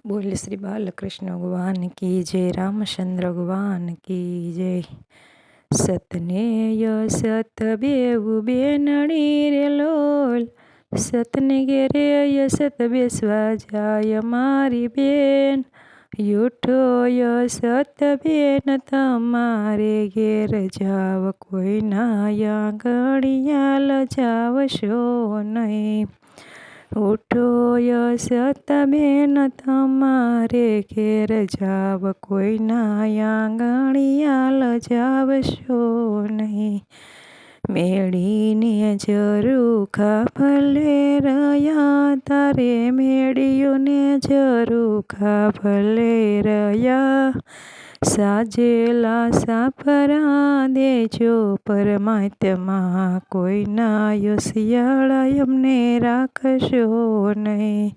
बोल श्री बालकृष्ण भगवान की जय, रामचंद्र भगवान की जय। सतनेय सत बेऊ बेनड़ी रे लोल, सतने गेरे सत बेसवा जाय मारी बेन। युठोय सत बेन तमारे घेर जाव, कोई नाया गणियाल जाव शो नहीं। उठोय सत बेन तमारे घेर जाव, कोई नाया गणियाल जाव शो नहीं। मेड़ीने जरूखा भले रया तारे, मेड़ियोने जरूखा भले रया। साजेला सापरा देजो परमात्मा, कोई नायो सियाड़ा यमने राखशो नहीं।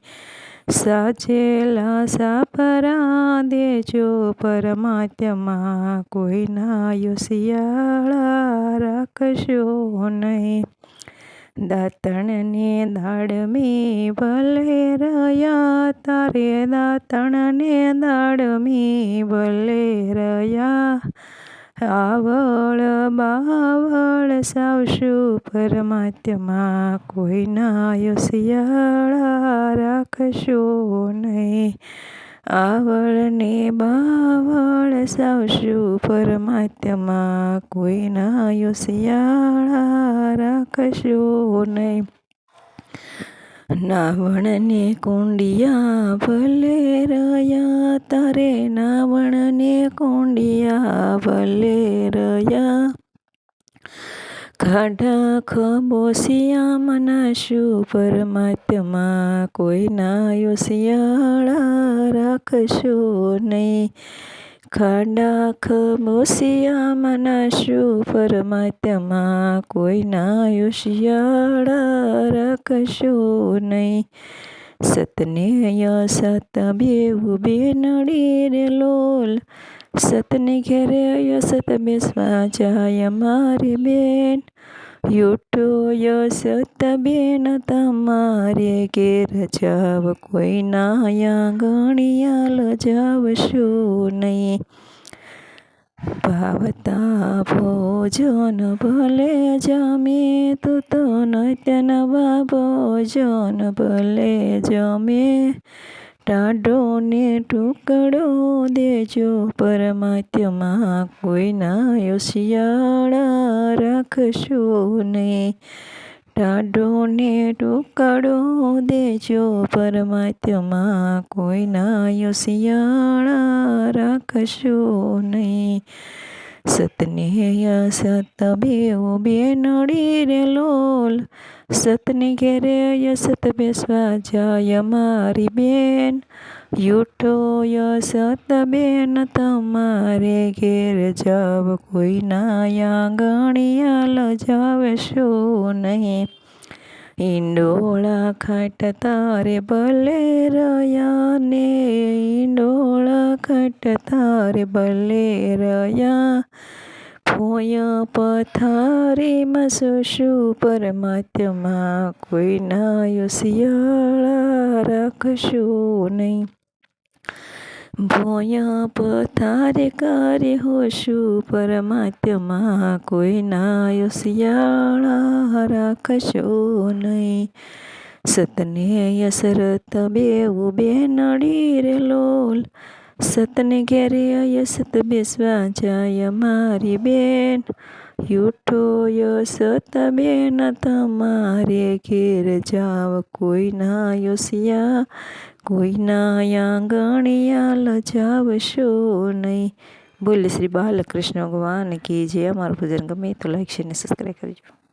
साजेला सापरा देजो परमात्मा, कोई नायो सियाड़ा राखशो नहीं। दातण ने दाड़ में भले रया तारे, दातण ने दाड़ में भले रया। आवळ बावळ सावशु परमात्मा, कोई नायो सियाड़ा राखशो नहीं। आवळ ने बावळ सावशु परमात्मा, कोई नायो सियाड़ा राखशो नहीं। नावण ने कोंडिया भले रया तारे, नावण ने कोंडिया भले रया। खाडा खबोसिया मनाशु परमात्मा, कोई नायो सियाड़ा राखशो नहीं। खाडा खबोसिया मनाशु परमात्मा, कोई नायो सियाड़ा राखशो नहीं। सतनेय सत बेऊ बेनड़ी रे लोल, सतने घेरे सत बेसवा जाय मारी बेन। युठोय सत बेन तमारे घेर जाव, कोई नाया गणियाल जाव शो नहीं। भावता भोजन भले जमे, तू तो नवा भोजन भले जमे। टाढो ने टुकड़ो देजो परमात्मा, कोई नायो सियाड़ा राखशो नहीं। टाढो ने टुकड़ो देजो परमात्मा, कोई नायो सियाड़ा राखशो नहीं। सतनेय सत बेऊ बेनड़ी रे लोल, सतने घेरे सत बेसवा जाय मारी बेन। युठोय सत बेन तमारे घेर जाव, कोई नाया गणियाल जाव शो नहीं। ईंडोळा खाट तारे भले रया ने, ईंडोळा खाट तारे भले रया। भोय पथारी मसोशु परमात्मा, कोई नायो सियाड़ा राखशो नहीं। भोय पथारे कार्य होशु परमात्मा, कोई नायो सियाड़ा राखशो नहीं। सतनेय सरत बेऊ बेनड़ी रे लोल, सतने घेरे सत बेसवा जाय मारी बेन। युठोय सत बेन तमारे घेर जाव, कोई नायो सिया कोई नाया गणियाल जाव शो नहीं। बोले श्री बालकृष्ण भगवान की जय। अमर भजन गमे तो लाइक शेयर ने सब्सक्राइब करजो।